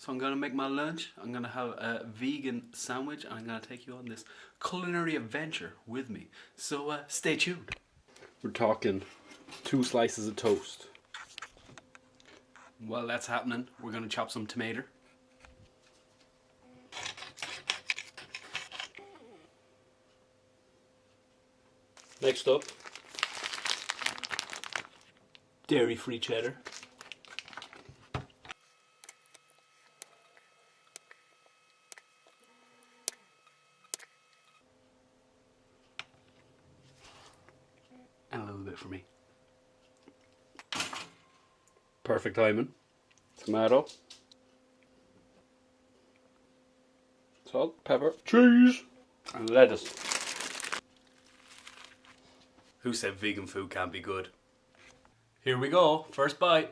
So I'm gonna make my lunch. I'm gonna have a vegan sandwich and I'm gonna take you on this culinary adventure with me. So stay tuned. We're talking 2 slices of toast. While that's happening, we're gonna chop some tomato. Next up, dairy-free cheddar. And a little bit for me. Perfect timing. Tomato. Salt, pepper, cheese, and lettuce. Who said vegan food can't be good? Here we go, first bite.